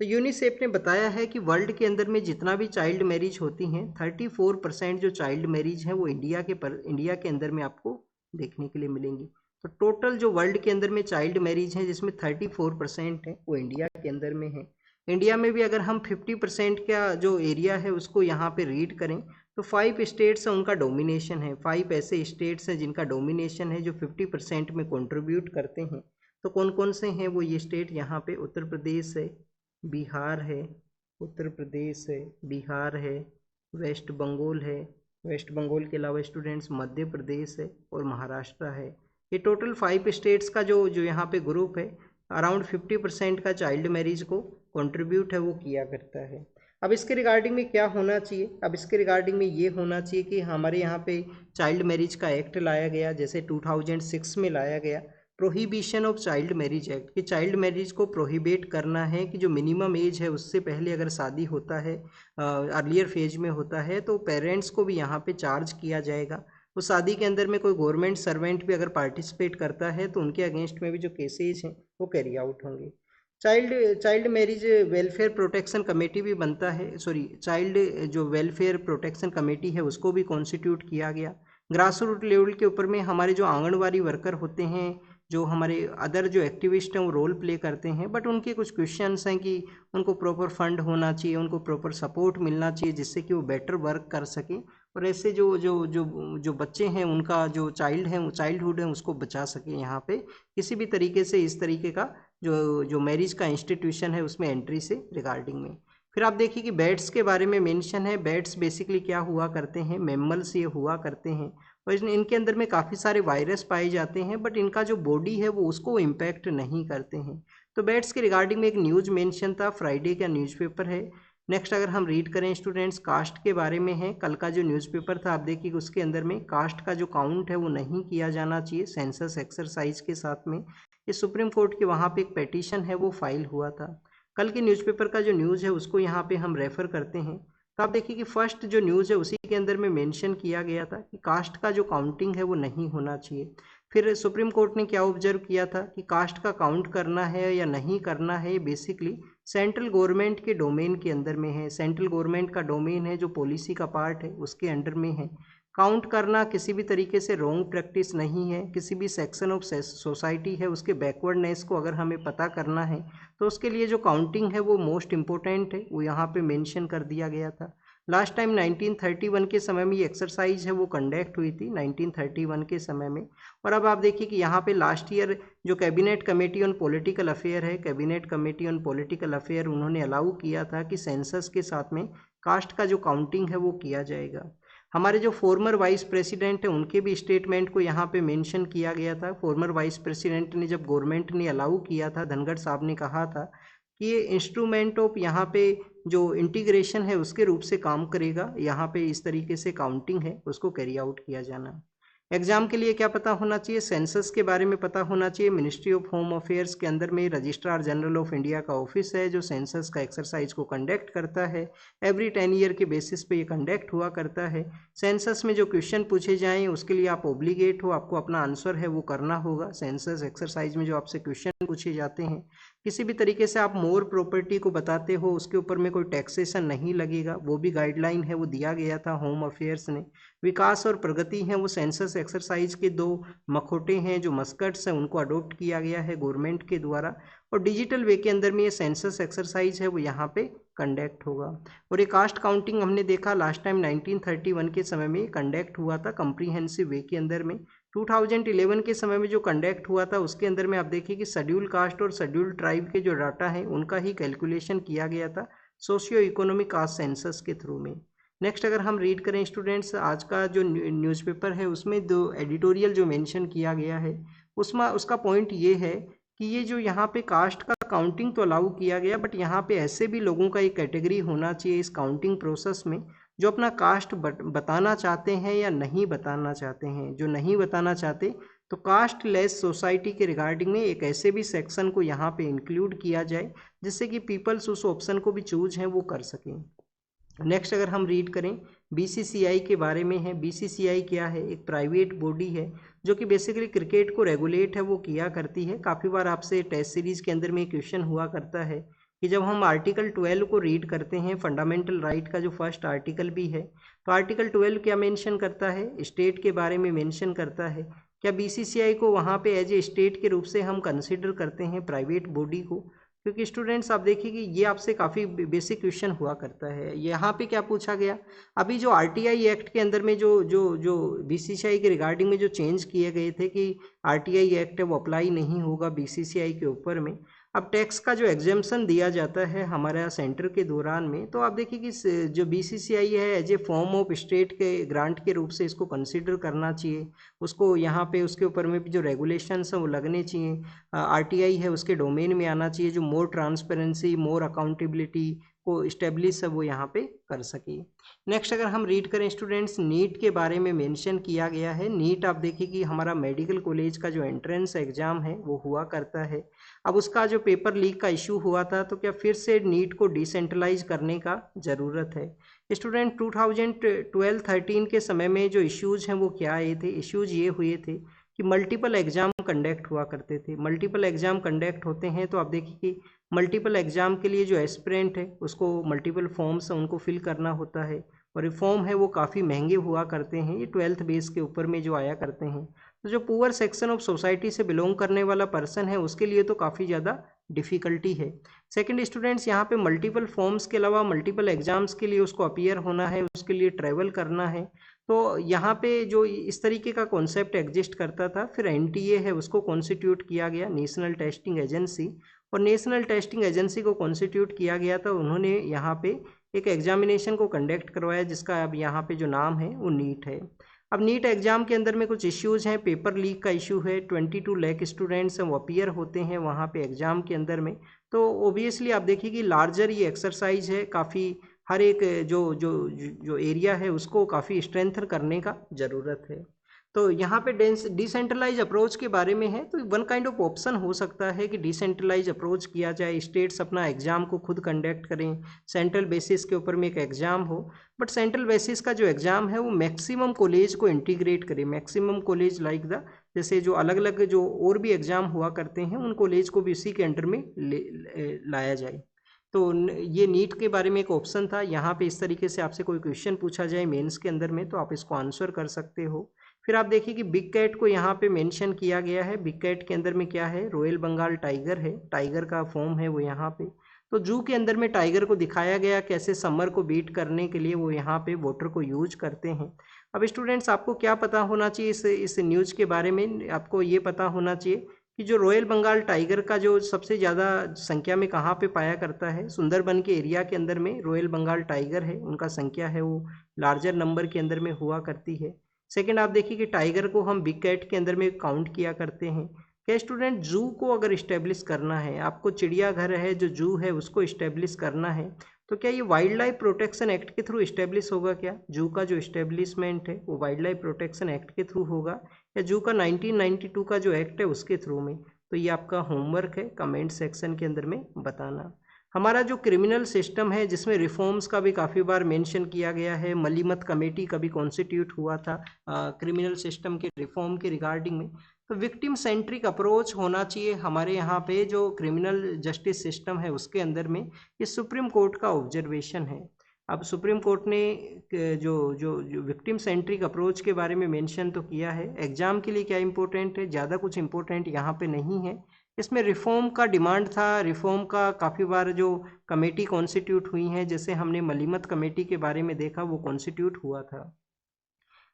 तो यूनिसेफ ने बताया है कि वर्ल्ड के अंदर में जितना भी चाइल्ड मैरिज होती हैं 34% जो चाइल्ड मैरिज है वो इंडिया के अंदर में आपको देखने के लिए मिलेंगी। तो टोटल जो वर्ल्ड के अंदर में चाइल्ड मैरिज है जिसमें 34% है वो इंडिया के अंदर में है। इंडिया में भी अगर हम 50% का जो एरिया है उसको यहाँ पे रीड करें तो 5 स्टेट्स हैं उनका डोमिनेशन है, 5 ऐसे स्टेट्स हैं जिनका डोमिनेशन है जो 50% में कंट्रीब्यूट करते हैं। तो कौन कौन से हैं वो ये स्टेट, यहाँ पे उत्तर प्रदेश है, बिहार है, उत्तर प्रदेश है, बिहार है, वेस्ट बंगाल है, वेस्ट बंगाल के अलावा स्टूडेंट्स मध्य प्रदेश है और महाराष्ट्र है। ये टोटल 5 स्टेट्स का जो यहाँ पे ग्रुप है अराउंड 50% का चाइल्ड मैरिज को कंट्रीब्यूट है वो किया करता है। अब इसके रिगार्डिंग में क्या होना चाहिए, अब इसके रिगार्डिंग में ये होना चाहिए कि हमारे यहाँ पे चाइल्ड मैरिज का एक्ट लाया गया, जैसे 2006 में लाया गया prohibition of child marriage act, कि चाइल्ड मैरिज को प्रोहिबिट करना है कि जो मिनिमम एज है उससे पहले अगर शादी होता है, अर्लियर फेज में होता है, तो पेरेंट्स को भी यहाँ पे चार्ज किया जाएगा। उस शादी के अंदर में कोई गवर्नमेंट सर्वेंट भी अगर पार्टिसिपेट करता है तो उनके अगेंस्ट में भी जो केसेज हैं वो कैरी आउट होंगे। Child marriage welfare protection committee भी बनता है, चाइल्ड जो वेलफेयर प्रोटेक्शन कमेटी है उसको भी कॉन्स्टिट्यूट किया गया। ग्रास रूट लेवल के ऊपर में हमारे जो आंगनवाड़ी वर्कर होते हैं, जो हमारे अदर जो एक्टिविस्ट हैं वो रोल प्ले करते हैं, बट उनके कुछ क्वेश्चंस हैं कि उनको प्रॉपर फंड होना चाहिए, उनको प्रॉपर सपोर्ट मिलना चाहिए जिससे कि वो बेटर वर्क कर सकें और ऐसे जो जो जो जो बच्चे हैं उनका जो चाइल्डहुड है उसको बचा सकें यहाँ पे किसी भी तरीके से, इस तरीके का जो मैरिज का इंस्टीट्यूशन है उसमें एंट्री से रिगार्डिंग में। फिर आप देखिए कि बैट्स के बारे में मेंशन है। बैट्स बेसिकली क्या हुआ करते हैं, मैमल्स ये हुआ करते हैं और इनके अंदर में काफ़ी सारे वायरस पाए जाते हैं, बट इनका जो बॉडी है वो उसको इम्पैक्ट नहीं करते हैं। तो बैट्स के रिगार्डिंग में एक न्यूज़ मेंशन था, फ्राइडे का न्यूज़पेपर है। नेक्स्ट अगर हम रीड करें स्टूडेंट्स, कास्ट के बारे में है। कल का जो न्यूज़पेपर था आप देखिए उसके अंदर में कास्ट का जो काउंट है वो नहीं किया जाना चाहिए सेंसस एक्सरसाइज के साथ में। ये सुप्रीम कोर्ट के वहाँ पे एक पेटिशन है वो फाइल हुआ था। कल के न्यूज़पेपर का जो न्यूज़ है उसको यहाँ पे हम रेफ़र करते हैं। तो आप देखिए कि फर्स्ट जो न्यूज़ है उसी के अंदर में मेंशन किया गया था कि कास्ट का जो काउंटिंग है वो नहीं होना चाहिए। फिर सुप्रीम कोर्ट ने क्या ऑब्जर्व किया था कि कास्ट का काउंट करना है या नहीं करना है बेसिकली सेंट्रल गवर्नमेंट के डोमेन के अंदर में है। सेंट्रल गवर्नमेंट का डोमेन है जो पॉलिसी का पार्ट है उसके अंडर में है। काउंट करना किसी भी तरीके से रॉन्ग प्रैक्टिस नहीं है। किसी भी सेक्शन ऑफ सोसाइटी है उसके बैकवर्डनेस को अगर हमें पता करना है तो उसके लिए जो काउंटिंग है वो मोस्ट इम्पोर्टेंट है, वो यहाँ पे मेंशन कर दिया गया था। लास्ट टाइम 1931 के समय में ये एक्सरसाइज है वो कंडक्ट हुई थी 1931 के समय में। और अब आप देखिए कि यहाँ पे लास्ट ईयर जो cabinet committee on political affair है, cabinet committee on political affair, उन्होंने अलाउ किया था कि सेंसस के साथ में कास्ट का जो काउंटिंग है वो किया जाएगा। हमारे जो फॉर्मर वाइस प्रेसिडेंट है उनके भी स्टेटमेंट को यहाँ पे मेंशन किया गया था। फॉर्मर वाइस प्रेसिडेंट ने जब गवर्नमेंट ने अलाउ किया था, धनखड़ साहब ने कहा था कि ये इंस्ट्रूमेंट ऑफ यहाँ पे जो इंटीग्रेशन है उसके रूप से काम करेगा, यहाँ पे इस तरीके से काउंटिंग है उसको कैरी आउट किया जाना। एग्जाम के लिए क्या पता होना चाहिए, सेंसस के बारे में पता होना चाहिए। मिनिस्ट्री ऑफ होम अफेयर्स के अंदर में रजिस्ट्रार जनरल ऑफ इंडिया का ऑफिस है जो सेंसस का एक्सरसाइज को कंडक्ट करता है। एवरी 10 ईयर के बेसिस पे ये कंडक्ट हुआ करता है। सेंसस में जो क्वेश्चन पूछे जाएं उसके लिए आप ओब्लिगेट हो, आपको अपना आंसर है वो करना होगा। सेंसस एक्सरसाइज में जो आपसे क्वेश्चन पूछे जाते हैं, किसी भी तरीके से आप मोर प्रॉपर्टी को बताते हो उसके ऊपर में कोई टैक्सेशन नहीं लगेगा, वो भी गाइडलाइन है वो दिया गया था होम अफेयर्स ने। विकास और प्रगति हैं वो सेंसस एक्सरसाइज के दो मखोटे हैं, जो मस्कट्स हैं उनको अडोप्ट किया गया है गवर्नमेंट के द्वारा। और डिजिटल वे के अंदर में ये सेंसस एक्सरसाइज है वो यहाँ पे कंडक्ट होगा। और ये कास्ट काउंटिंग हमने देखा लास्ट टाइम 1931 के समय में कंडक्ट हुआ था कम्प्रीहेंसिव वे के अंदर में। 2011 के समय में जो कंडक्ट हुआ था उसके अंदर में आप देखिए कि शेड्यूल कास्ट और शेड्यूल ट्राइब के जो डाटा है उनका ही कैलकुलेशन किया गया था सोशियो इकोनॉमिक कास्ट सेंसस के थ्रू में। नेक्स्ट अगर हम रीड करें स्टूडेंट्स, आज का जो न्यूज़पेपर है उसमें दो एडिटोरियल जो मेंशन किया गया है उसमें उसका पॉइंट ये है कि ये जो यहाँ पे कास्ट का काउंटिंग तो अलाउ किया गया, बट यहाँ पे ऐसे भी लोगों का एक कैटेगरी होना चाहिए इस काउंटिंग प्रोसेस में जो अपना कास्ट बताना चाहते हैं या नहीं बताना चाहते हैं। जो नहीं बताना चाहते तो कास्ट लेस सोसाइटी के रिगार्डिंग में एक ऐसे भी सेक्शन को यहाँ पे इंक्लूड किया जाए जिससे कि पीपल्स उस ऑप्शन को भी चूज हैं वो कर सकें। नेक्स्ट अगर हम रीड करें बीसीसीआई के बारे में है। बीसीसीआई क्या है, एक प्राइवेट बॉडी है जो कि बेसिकली क्रिकेट को रेगुलेट है वो किया करती है। काफ़ी बार आपसे टेस्ट सीरीज के अंदर में क्वेश्चन हुआ करता है कि जब हम आर्टिकल 12 को रीड करते हैं, फंडामेंटल राइट का जो फर्स्ट आर्टिकल भी है, तो आर्टिकल 12 क्या मेंशन करता है, स्टेट के बारे में मेंशन करता है। क्या बीसीसीआई को वहाँ पे एज ए स्टेट के रूप से हम कंसिडर करते हैं प्राइवेट बॉडी को? क्योंकि स्टूडेंट्स आप देखिए कि ये आपसे काफ़ी बेसिक क्वेश्चन हुआ करता है। यहाँ पे क्या पूछा गया, अभी जो आरटीआई एक्ट के अंदर में जो जो जो बीसीसीआई के रिगार्डिंग में जो चेंज किए गए थे कि आरटीआई एक्ट है वो अप्लाई नहीं होगा बीसीसीआई के ऊपर में। अब टैक्स का जो एग्जेम्पशन दिया जाता है हमारे यहाँ सेंटर के दौरान में, तो आप देखिए कि जो बीसीसीआई है as a form of state के ग्रांट के रूप से इसको कंसीडर करना चाहिए। उसको यहाँ पे उसके ऊपर में भी जो रेगुलेशंस हैं वो लगने चाहिए। आरटीआई है उसके डोमेन में आना चाहिए जो मोर ट्रांसपेरेंसी मोर अकाउंटेबिलिटी को इस्टेब्लिश है वो यहाँ पे कर सके। नेक्स्ट अगर हम रीड करें स्टूडेंट्स, नीट के बारे में मेंशन किया गया है। नीट आप देखिए कि हमारा मेडिकल कॉलेज का जो एंट्रेंस एग्जाम है वो हुआ करता है। अब उसका जो पेपर लीक का इशू हुआ था, तो क्या फिर से नीट को डिसेंट्रलाइज करने का ज़रूरत है? स्टूडेंट 2012-13 के समय में जो इश्यूज़ हैं वो क्या आए थे, इश्यूज़ ये हुए थे कि मल्टीपल एग्ज़ाम कंडक्ट हुआ करते थे। मल्टीपल एग्ज़ाम कंडक्ट होते हैं तो आप देखिए कि मल्टीपल एग्ज़ाम के लिए जो एस्पिरेंट है उसको मल्टीपल फॉर्म्स हैं उनको फिल करना होता है, और ये फॉर्म है वो काफ़ी महंगे हुआ करते हैं। ये 12th बेस के ऊपर में जो आया करते हैं, तो जो पुअर सेक्शन ऑफ सोसाइटी से बिलोंग करने वाला पर्सन है उसके लिए तो काफ़ी ज़्यादा डिफ़िकल्टी है। सेकंड स्टूडेंट्स, यहाँ पे मल्टीपल फॉर्म्स के अलावा मल्टीपल एग्जाम्स के लिए उसको अपीयर होना है, उसके लिए ट्रैवल करना है। तो यहाँ पे जो इस तरीके का कॉन्सेप्ट एग्जिस्ट करता था, फिर एनटीए है उसको कॉन्स्टिट्यूट किया गया, नेशनल टेस्टिंग एजेंसी, और नेशनल टेस्टिंग एजेंसी को कॉन्स्टिट्यूट किया गया था। उन्होंने यहाँ पे एक एग्जामिनेशन को कंडक्ट करवाया जिसका अब यहाँ पे जो नाम है वो नीट है। अब नीट एग्जाम के अंदर में कुछ इश्यूज़ हैं, पेपर लीक का इशू है, 22 लाख स्टूडेंट्स वो अपीयर होते हैं वहाँ पे एग्ज़ाम के अंदर में। तो ओबियसली आप देखिए कि लार्जर ये एक्सरसाइज है, काफ़ी हर एक जो जो जो एरिया है उसको काफ़ी स्ट्रेंथन करने का ज़रूरत है। तो यहाँ पे डिसेंट्रलाइज अप्रोच के बारे में है, तो वन काइंड ऑफ ऑप्शन हो सकता है कि डिसेंट्रलाइज अप्रोच किया जाए, स्टेट्स अपना एग्जाम को खुद कंडक्ट करें, सेंट्रल बेसिस के ऊपर में एक एग्जाम हो, बट सेंट्रल बेसिस का जो एग्जाम है वो मैक्सिमम कॉलेज को इंटीग्रेट करे, मैक्सिमम कॉलेज लाइक द जैसे जो अलग अलग जो और भी एग्जाम हुआ करते हैं उन कॉलेज को भी इसी के अंडर में लाया जाए। तो ये नीट के बारे में एक ऑप्शन था, यहाँ पे इस तरीके से आपसे कोई क्वेश्चन पूछा जाए मेंस के अंदर में तो आप इसको आंसर कर सकते हो। फिर आप देखिए कि बिग कैट को यहाँ पे मेंशन किया गया है। बिग कैट के अंदर में क्या है, रॉयल बंगाल टाइगर है, टाइगर का फॉर्म है वो यहाँ पे। तो जू के अंदर में टाइगर को दिखाया गया कैसे समर को बीट करने के लिए वो यहाँ पे वाटर को यूज करते हैं। अब स्टूडेंट्स आपको क्या पता होना चाहिए इस न्यूज़ के बारे में, आपको ये पता होना चाहिए कि जो रॉयल बंगाल टाइगर का जो सबसे ज़्यादा संख्या में कहाँ पे पाया करता है, सुंदरबन के एरिया के अंदर में रॉयल बंगाल टाइगर है, उनका संख्या है वो लार्जर नंबर के अंदर में हुआ करती है। सेकंड आप देखिए कि टाइगर को हम बिग कैट के अंदर में काउंट किया करते हैं। क्या स्टूडेंट, जू को अगर इस्टेब्लिश करना है, आपको चिड़ियाघर है जो जू है उसको इस्टेब्लिश करना है, तो क्या ये वाइल्ड लाइफ प्रोटेक्शन एक्ट के थ्रू इस्टेब्लिश होगा? क्या जू का जो इस्टेब्लिशमेंट है वो वाइल्ड लाइफ प्रोटेक्शन एक्ट के थ्रू होगा या जू का 1992 का जो एक्ट है उसके थ्रू में? तो ये आपका होमवर्क है, कमेंट सेक्शन के अंदर में बताना। हमारा जो क्रिमिनल सिस्टम है जिसमें रिफॉर्म्स का भी काफ़ी बार मेंशन किया गया है, मलीमत कमेटी कभी कॉन्स्टिट्यूट हुआ था क्रिमिनल सिस्टम के रिफॉर्म के रिगार्डिंग में। तो विक्टिम सेंट्रिक अप्रोच होना चाहिए हमारे यहाँ पे जो क्रिमिनल जस्टिस सिस्टम है उसके अंदर में, ये सुप्रीम कोर्ट का ऑब्जर्वेशन है। अब सुप्रीम कोर्ट ने जो विक्टिम सेंट्रिक अप्रोच के बारे में मेंशन तो किया है, एग्जाम के लिए क्या इंपॉर्टेंट है, ज़्यादा कुछ इंपॉर्टेंट यहाँ पे नहीं है। इसमें रिफॉर्म का डिमांड था, रिफॉर्म का काफ़ी बार जो कमेटी कॉन्स्टिट्यूट हुई हैं, जैसे हमने मलीमत कमेटी के बारे में देखा वो कॉन्स्टिट्यूट हुआ था।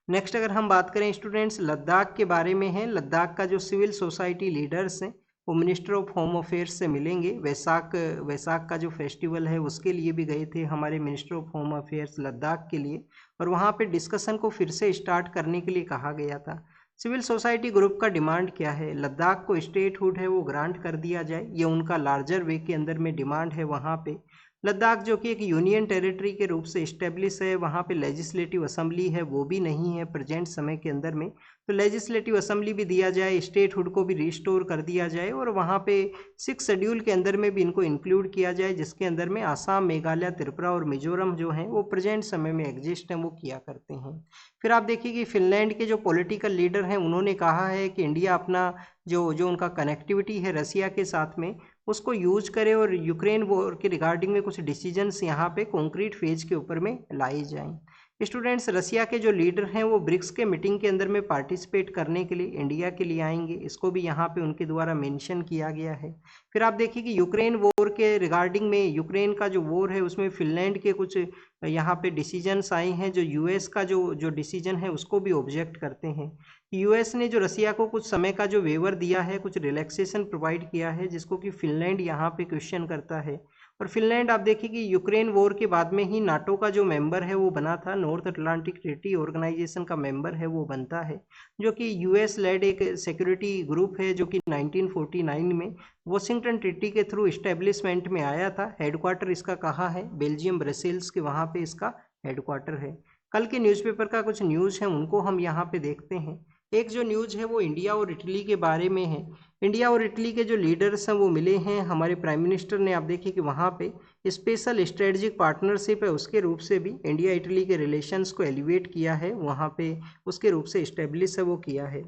नेक्स्ट अगर हम बात करें स्टूडेंट्स लद्दाख के बारे में है, लद्दाख का जो सिविल सोसाइटी लीडर्स हैं वो मिनिस्टर ऑफ होम अफेयर्स से मिलेंगे। वैसाख का जो फेस्टिवल है उसके लिए भी गए थे हमारे minister of home affairs Ladakh के लिए, और वहाँ पे डिस्कशन को फिर से स्टार्ट करने के लिए कहा गया था। सिविल सोसाइटी ग्रुप का डिमांड क्या है, लद्दाख को स्टेटहुड है वो ग्रांट कर दिया जाए, ये उनका लार्जर वे के अंदर में डिमांड है। वहाँ पे लद्दाख जो कि एक यूनियन टेरिटरी के रूप से इस्टेब्लिश है, वहाँ पे लेजिस्लेटिव असेंबली है वो भी नहीं है प्रेजेंट समय के अंदर में, तो लेजिस्लेटिव असेंबली भी दिया जाए, स्टेटहुड को भी रिस्टोर कर दिया जाए, और वहाँ पे 6 शेड्यूल के अंदर में भी इनको इंक्लूड किया जाए, जिसके अंदर में आसाम, मेघालय, त्रिपुरा और मिजोरम जो हैं वो प्रेजेंट समय में एग्जिस्ट हैं, वो किया करते हैं। फिर आप देखिए कि फिनलैंड के जो पॉलिटिकल लीडर हैं उन्होंने कहा है कि इंडिया अपना जो उनका कनेक्टिविटी है रसिया के साथ में उसको यूज करे और यूक्रेन वॉर के रिगार्डिंग में कुछ डिसीजंस यहाँ पे कॉन्क्रीट फेज के ऊपर में लाए जाएं। स्टूडेंट्स रसिया के जो लीडर हैं वो ब्रिक्स के मीटिंग के अंदर में पार्टिसिपेट करने के लिए इंडिया के लिए आएंगे, इसको भी यहाँ पे उनके द्वारा मेंशन किया गया है। फिर आप देखिए कि यूक्रेन वॉर के रिगार्डिंग में, यूक्रेन का जो वॉर है उसमें फिनलैंड के कुछ यहाँ पे डिसीजंस आए हैं जो यूएस का जो डिसीजन है उसको भी ऑब्जेक्ट करते हैं। यूएस ने जो रसिया को कुछ समय का जो वेवर दिया है, कुछ रिलैक्सेशन प्रोवाइड किया है, जिसको कि फिनलैंड यहाँ पे क्वेश्चन करता है। और फिनलैंड आप देखिए कि यूक्रेन वॉर के बाद में ही नाटो का जो मेंबर है वो बना था, नॉर्थ अटलांटिक ट्रीटी ऑर्गेनाइजेशन का मेंबर है वो बनता है, जो कि यूएस लेड एक सिक्योरिटी ग्रुप है जो कि 1949 में वॉशिंगटन ट्रीटी के थ्रू इस्टेब्लिशमेंट में आया था। हेडक्वार्टर इसका कहाँ है, बेल्जियम ब्रसेल्स के वहाँ पे इसका हेडक्वार्टर है। कल के न्यूज़पेपर का कुछ न्यूज़ है उनको हम यहाँ पे देखते हैं। एक जो न्यूज़ है वो इंडिया और इटली के बारे में है। इंडिया और इटली के जो लीडर्स हैं वो मिले हैं हमारे प्राइम मिनिस्टर ने, आप देखिए कि वहाँ पे स्पेशल स्ट्रेटजिक पार्टनरशिप है उसके रूप से भी इंडिया इटली के रिलेशंस को एलिवेट किया है, वहाँ पे उसके रूप से इस्टेब्लिश है वो किया है।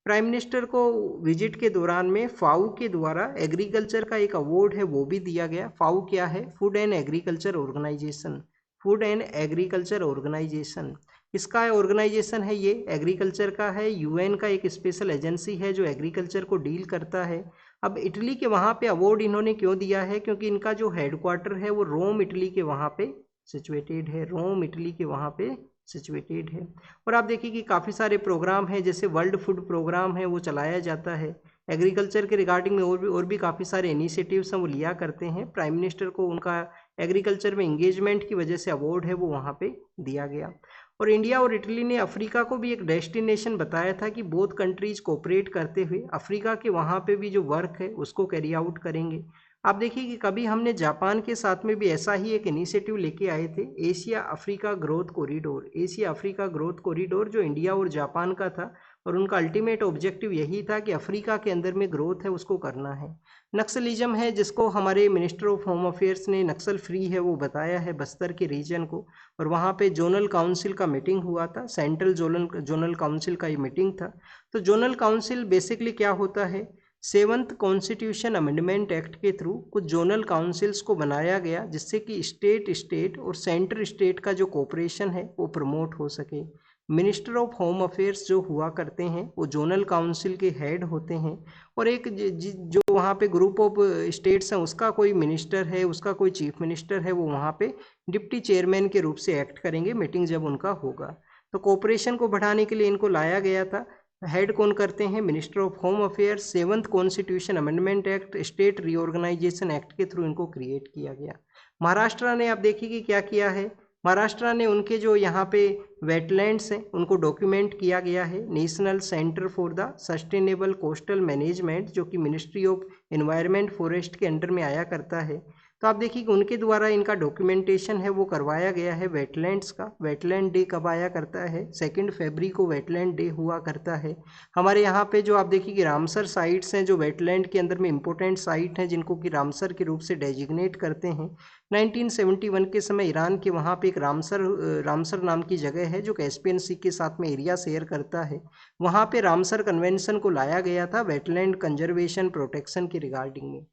प्राइम मिनिस्टर को विजिट के दौरान में फाओ के द्वारा एग्रीकल्चर का एक अवार्ड है वो भी दिया गया। फाओ क्या है, food and agriculture organisation, food and agriculture organisation इसका ऑर्गेनाइजेशन है, ये एग्रीकल्चर का है, यूएन का एक स्पेशल एजेंसी है जो एग्रीकल्चर को डील करता है। अब इटली के वहाँ पे अवार्ड इन्होंने क्यों दिया है, क्योंकि इनका जो हेडक्वार्टर है वो रोम इटली के वहाँ पे सिचुएटेड है, रोम इटली के वहाँ पे सिचुएटेड है। और आप देखिए कि काफ़ी सारे प्रोग्राम हैं, जैसे वर्ल्ड फूड प्रोग्राम है वो चलाया जाता है एग्रीकल्चर के रिगार्डिंग में, और भी काफ़ी सारे इनिशिएटिव्स हैं वो लिया करते हैं। प्राइम मिनिस्टर को उनका एग्रीकल्चर में इंगेजमेंट की वजह से अवार्ड है वो वहाँ पे दिया गया। और इंडिया और इटली ने अफ्रीका को भी एक डेस्टिनेशन बताया था कि बोथ कंट्रीज कोऑपरेट करते हुए अफ्रीका के वहाँ पे भी जो वर्क है उसको कैरी आउट करेंगे। आप देखिए कि कभी हमने जापान के साथ में भी ऐसा ही एक इनिशिएटिव लेके आए थे, Asia Africa growth corridor, Asia Africa growth corridor जो इंडिया और जापान का था, और उनका अल्टीमेट ऑब्जेक्टिव यही था कि अफ्रीका के अंदर में ग्रोथ है उसको करना है। नक्सलिज्म है जिसको हमारे मिनिस्टर ऑफ होम अफेयर्स ने नक्सल फ्री है वो बताया है बस्तर के रीजन को, और वहाँ पे जोनल काउंसिल का मीटिंग हुआ था, सेंट्रल जोनल काउंसिल का ये मीटिंग था। तो जोनल काउंसिल बेसिकली क्या होता है, 7th कॉन्स्टिट्यूशन अमेंडमेंट एक्ट के थ्रू कुछ जोनल काउंसिल्स को बनाया गया जिससे कि स्टेट और सेंटर स्टेट का जो कोऑपरेशन है वो प्रमोट हो सके। मिनिस्टर ऑफ होम अफेयर्स जो हुआ करते हैं वो जोनल काउंसिल के हेड होते हैं, और एक जो वहाँ पे ग्रुप ऑफ स्टेट्स हैं उसका कोई मिनिस्टर है, उसका कोई चीफ मिनिस्टर है, वो वहाँ पे डिप्टी चेयरमैन के रूप से एक्ट करेंगे मीटिंग जब उनका होगा। तो कोऑपरेशन को बढ़ाने के लिए इनको लाया गया था। हेड कौन करते हैं? Minister of home affairs. 7th constitution amendment act, state reorganisation act के थ्रू इनको क्रिएट किया गया। महाराष्ट्र ने आप देखिए कि क्या किया है। महाराष्ट्र ने उनके जो यहाँ पे वेटलैंड्स हैं उनको डॉक्यूमेंट किया गया है। National centre for the sustainable coastal management जो कि मिनिस्ट्री ऑफ एनवायरनमेंट फॉरेस्ट के अंडर में आया करता है, तो आप देखिए कि उनके द्वारा इनका डॉक्यूमेंटेशन है वो करवाया गया है वेटलैंड्स का। वेटलैंड डे कब आया करता है? 2 फरवरी को वेटलैंड डे हुआ करता है। हमारे यहाँ पे जो आप देखिए कि रामसर साइट्स हैं जो वेटलैंड के अंदर में इंपॉर्टेंट साइट हैं जिनको कि रामसर के रूप से डेजिग्नेट करते हैं। 1971 के समय ईरान के वहाँ पे एक रामसर नाम की जगह है जो कैस्पियन सी के साथ में एरिया शेयर करता है। वहाँ पे रामसर कन्वेंशन को लाया गया था वेटलैंड कंजर्वेशन प्रोटेक्शन के रिगार्डिंग में।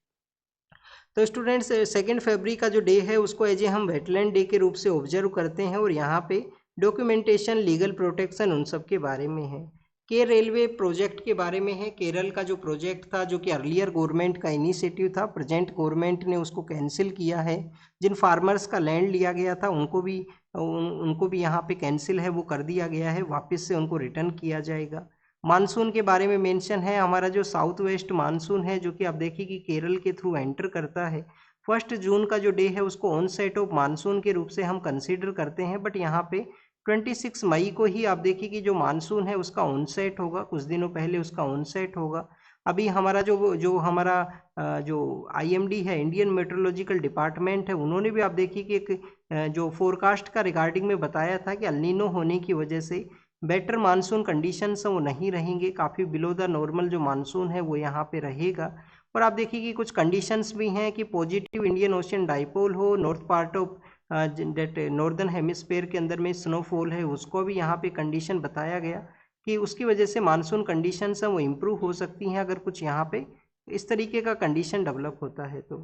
तो स्टूडेंट्स 2 फरवरी का जो डे है उसको एज ए हम वेटलैंड डे के रूप से ऑब्जर्व करते हैं, और यहाँ पे डॉक्यूमेंटेशन, लीगल प्रोटेक्शन उन सब के बारे में है। के रेलवे प्रोजेक्ट के बारे में है। केरल का जो प्रोजेक्ट था जो कि अर्लियर गवर्नमेंट का इनिशिएटिव था, प्रेजेंट गवर्नमेंट ने उसको कैंसिल किया है। जिन फार्मर्स का लैंड लिया गया था उनको भी यहाँ पे कैंसिल है वो कर दिया गया है, वापस से उनको रिटर्न किया जाएगा। मानसून के बारे में मेंशन है। हमारा जो साउथ वेस्ट मानसून है जो कि आप देखिए कि केरल के थ्रू एंटर करता है। 1 जून का जो डे है उसको ऑन सेट ऑफ मानसून के रूप से हम कंसीडर करते हैं, बट यहाँ पे 26 मई को ही आप देखिए कि जो मानसून है उसका ऑन सेट होगा, कुछ दिनों पहले उसका ऑन सेट होगा। अभी हमारा जो हमारा जो IMD है, इंडियन मेट्रोलॉजिकल डिपार्टमेंट है, उन्होंने भी आप देखिए कि एक जो फोरकास्ट का रिगार्डिंग में बताया था कि अल नीनो होने की वजह से बेटर मानसून कंडीशंस वो नहीं रहेंगे, काफ़ी बिलो द नॉर्मल जो मानसून है वो यहाँ पे रहेगा। और आप देखिए कि कुछ कंडीशंस भी हैं कि पॉजिटिव इंडियन ओशियन डाइपोल हो, north part of that northern hemisphere के अंदर में स्नोफॉल है उसको भी यहाँ पे कंडीशन बताया गया कि उसकी वजह से मानसून कंडीशंस हैं वो इम्प्रूव हो सकती हैं अगर कुछ यहाँ पे इस तरीके का कंडीशन डेवलप होता है। तो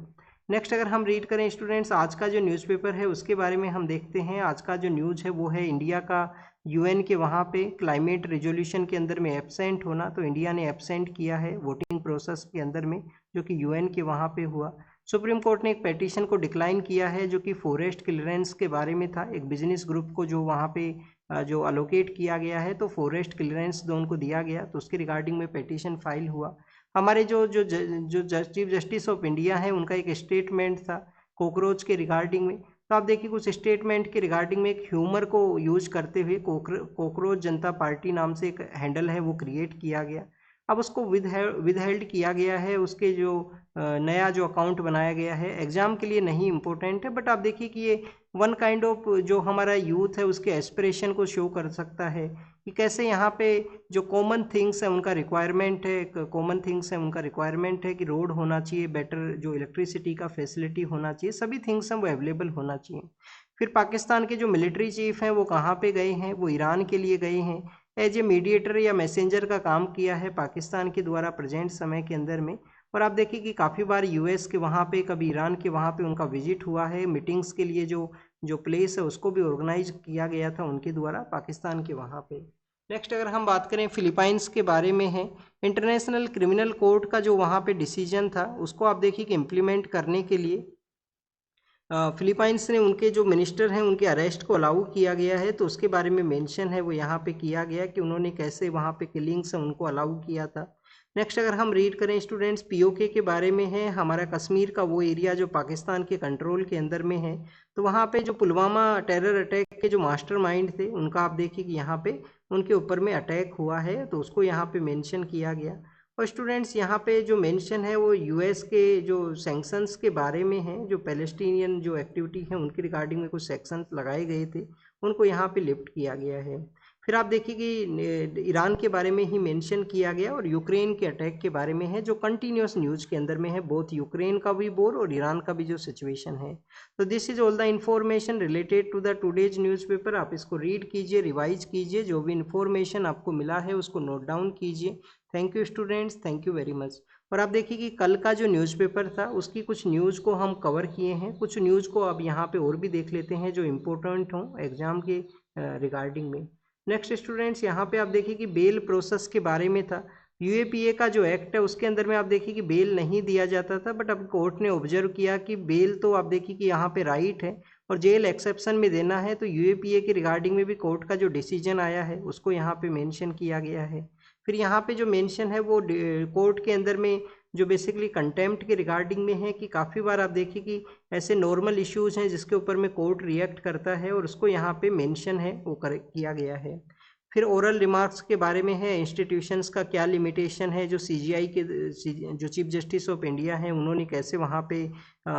नेक्स्ट अगर हम रीड करें स्टूडेंट्स आज का जो न्यूज़पेपर है उसके बारे में हम देखते हैं। आज का जो न्यूज़ है वो है इंडिया का UN के वहाँ पे क्लाइमेट रेजोल्यूशन के अंदर में एब्सेंट होना। तो इंडिया ने एब्सेंट किया है वोटिंग प्रोसेस के अंदर में जो कि UN के वहाँ पे हुआ। सुप्रीम कोर्ट ने एक पेटिशन को डिक्लाइन किया है जो कि फॉरेस्ट क्लियरेंस के बारे में था। एक बिजनेस ग्रुप को जो वहाँ पे जो अलोकेट किया गया है तो फॉरेस्ट क्लियरेंस जो उनको दिया गया तो उसके रिगार्डिंग में पेटिशन फाइल हुआ। हमारे जो जो जो चीफ जस्टिस ऑफ इंडिया है उनका एक स्टेटमेंट था कॉकरोच के रिगार्डिंग में। तो आप देखिए कुछ स्टेटमेंट के रिगार्डिंग में एक ह्यूमर को यूज करते हुए कॉकरोच जनता पार्टी नाम से एक हैंडल है वो क्रिएट किया गया। अब उसको विदहेल्ड किया गया है, उसके जो नया जो अकाउंट बनाया गया है एग्जाम के लिए नहीं इम्पोर्टेंट है, बट आप देखिए कि ये वन काइंड ऑफ जो हमारा यूथ है उसके एस्पिरेशन को शो कर सकता है कि कैसे यहाँ पे जो कॉमन थिंग्स है उनका रिक्वायरमेंट है कि रोड होना चाहिए, बेटर जो इलेक्ट्रिसिटी का फैसिलिटी होना चाहिए, सभी थिंग्स हैं वो अवेलेबल होना चाहिए। फिर पाकिस्तान के जो मिलिट्री चीफ हैं वो कहाँ पे गए हैं? वो ईरान के लिए गए हैं, एज ए मीडिएटर या मैसेंजर का काम किया है पाकिस्तान के द्वारा प्रेजेंट समय के अंदर में। और आप देखिए कि काफ़ी बार US के वहाँ पे, कभी ईरान के वहाँ पे उनका विजिट हुआ है। मीटिंग्स के लिए जो प्लेस है उसको भी ऑर्गेनाइज किया गया था उनके द्वारा पाकिस्तान के वहाँ पे। नेक्स्ट अगर हम बात करें फिलीपाइंस के बारे में है। इंटरनेशनल क्रिमिनल कोर्ट का जो वहाँ पे डिसीजन था उसको आप देखिए कि इम्प्लीमेंट करने के लिए फिलीपाइंस ने उनके जो मिनिस्टर हैं उनके अरेस्ट को अलाउ किया गया है। तो उसके बारे में मेंशन है वो यहाँ पे किया गया कि उन्होंने कैसे वहाँ पे किलिंग्स हैं उनको अलाउ किया था। नेक्स्ट अगर हम रीड करें स्टूडेंट्स POK के बारे में है। हमारा कश्मीर का वो एरिया जो पाकिस्तान के कंट्रोल के अंदर में है, तो वहाँ पे जो पुलवामा टेरर अटैक के जो मास्टरमाइंड थे उनका आप देखिए कि यहाँ पे उनके ऊपर में अटैक हुआ है, तो उसको यहाँ पे मेंशन किया गया। और स्टूडेंट्स यहाँ पे जो मेंशन है वो US के जो सैंक्शंस के बारे में है, जो पैलेस्टीनियन जो एक्टिविटी है उनके रिगार्डिंग में कुछ सेक्शंस लगाए गए थे उनको यहाँ पे लिफ्ट किया गया है। फिर आप देखिए कि ईरान के बारे में ही मेंशन किया गया और यूक्रेन के अटैक के बारे में है जो कंटिन्यूस न्यूज़ के अंदर में है, बोथ यूक्रेन का भी वॉर और ईरान का भी जो सिचुएशन है। तो this is all the information related to the today's newspaper. आप इसको रीड कीजिए, रिवाइज कीजिए, जो भी इन्फॉर्मेशन आपको मिला है उसको नोट डाउन कीजिए। Thank you students, thank you very much. और आप देखिए कि कल का जो न्यूज़पेपर था उसकी कुछ न्यूज़ को हम कवर किए हैं, कुछ न्यूज़ को अब यहाँ पे और भी देख लेते हैं जो इम्पोर्टेंट हों एग्ज़ाम के रिगार्डिंग में। नेक्स्ट स्टूडेंट्स, यहाँ पे आप देखिए कि बेल प्रोसेस के बारे में था। यूएपीए का जो एक्ट है उसके अंदर में आप देखिए कि बेल नहीं दिया जाता था, बट अब कोर्ट ने ऑब्जर्व किया कि बेल तो आप देखिए कि यहाँ पे राइट है और जेल एक्सेप्शन में देना है, तो यूएपीए के रिगार्डिंग में भी कोर्ट का जो डिसीजन आया है उसको यहाँ पे मेंशन किया गया है। फिर यहाँ पे जो मेंशन है वो कोर्ट के अंदर में जो बेसिकली कंटेम्प्ट के रिगार्डिंग में है कि काफ़ी बार आप देखिए कि ऐसे नॉर्मल इश्यूज हैं जिसके ऊपर में कोर्ट रिएक्ट करता है और उसको यहाँ पे मेंशन है वो किया गया है। फिर ओरल रिमार्क्स के बारे में है, इंस्टीट्यूशंस का क्या लिमिटेशन है, जो सीजीआई के जो चीफ जस्टिस ऑफ इंडिया हैं उन्होंने कैसे वहाँ पे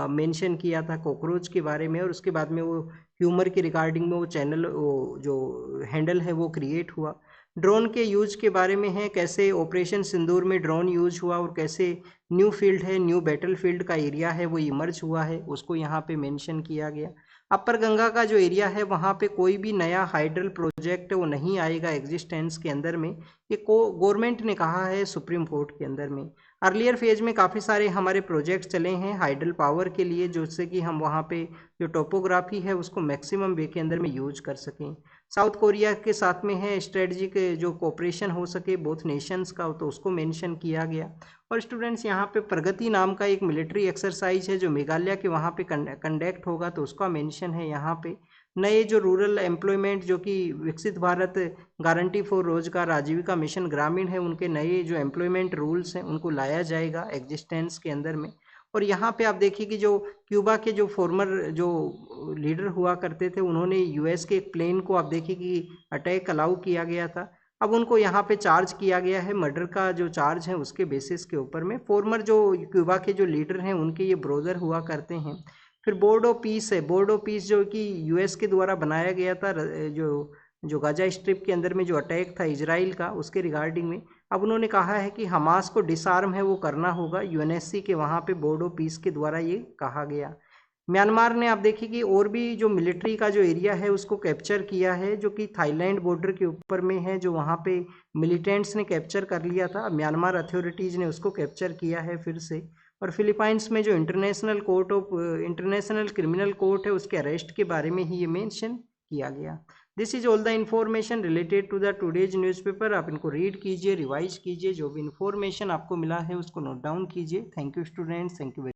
मेंशन किया था कॉकरोच के बारे में, और उसके बाद में वो ह्यूमर के रिगार्डिंग में वो चैनल वो जो हैंडल है वो क्रिएट हुआ। ड्रोन के यूज के बारे में है, कैसे ऑपरेशन सिंदूर में ड्रोन यूज हुआ और कैसे न्यू फील्ड है, न्यू बैटल फील्ड का एरिया है वो इमर्ज हुआ है, उसको यहाँ पे मेंशन किया गया। अपर गंगा का जो एरिया है वहाँ पे कोई भी नया हाइड्रल प्रोजेक्ट वो नहीं आएगा एग्जिस्टेंस के अंदर में, ये गवर्नमेंट ने कहा है सुप्रीम कोर्ट के अंदर में। अर्लियर फेज में काफ़ी सारे हमारे प्रोजेक्ट चले हैं हाइड्रल पावर के लिए, जिससे कि हम वहाँ पे जो टोपोग्राफी है उसको मैक्सिमम वे के अंदर में यूज कर सकें। साउथ कोरिया के साथ में है स्ट्रेटजिक जो कोऑपरेशन हो सके बोथ नेशंस का, तो उसको मेंशन किया गया। और स्टूडेंट्स यहाँ पे प्रगति नाम का एक मिलिट्री एक्सरसाइज है जो मेघालय के वहाँ पे कंडक्ट होगा, तो उसका मेंशन है यहाँ पे। नए जो रूरल एम्प्लॉयमेंट जो कि विकसित भारत गारंटी फॉर रोजगार आजीविका मिशन ग्रामीण है, उनके नए जो एम्प्लॉयमेंट रूल्स हैं उनको लाया जाएगा एग्जिस्टेंस के अंदर में। और यहाँ पे आप देखिए कि जो क्यूबा के जो फॉर्मर जो लीडर हुआ करते थे उन्होंने यूएस के एक प्लेन को आप देखिए कि अटैक अलाउ किया गया था, अब उनको यहाँ पे चार्ज किया गया है, मर्डर का जो चार्ज है उसके बेसिस के ऊपर में। फॉर्मर जो क्यूबा के जो लीडर हैं उनके ये ब्रोदर हुआ करते हैं। फिर बोर्ड ऑफ पीस है, बोर्ड ऑफ पीस जो कि यूएस के द्वारा बनाया गया था, जो गाजा स्ट्रिप के अंदर में जो अटैक था इजराइल का उसके रिगार्डिंग में। अब उन्होंने कहा है कि हमास को डिसआर्म है वो करना होगा, यूएनएससी के वहाँ पे बोर्ड ऑफ पीस के द्वारा ये कहा गया। म्यांमार ने आप देखिए कि और भी जो मिलिट्री का जो एरिया है उसको कैप्चर किया है, जो कि थाईलैंड बॉर्डर के ऊपर में है, जो वहाँ पे मिलिटेंट्स ने कैप्चर कर लिया था, म्यांमार अथॉरिटीज़ ने उसको कैप्चर किया है फिर से। और फिलीपाइंस में जो इंटरनेशनल क्रिमिनल कोर्ट है उसके अरेस्ट के बारे में ही ये मेंशन किया गया। This is all the information related to the today's newspaper. आप इनको रीड कीजिए, रिवाइज कीजिए, जो भी इन्फॉर्मेशन आपको मिला है उसको नोट डाउन कीजिए। Thank you students, thank you very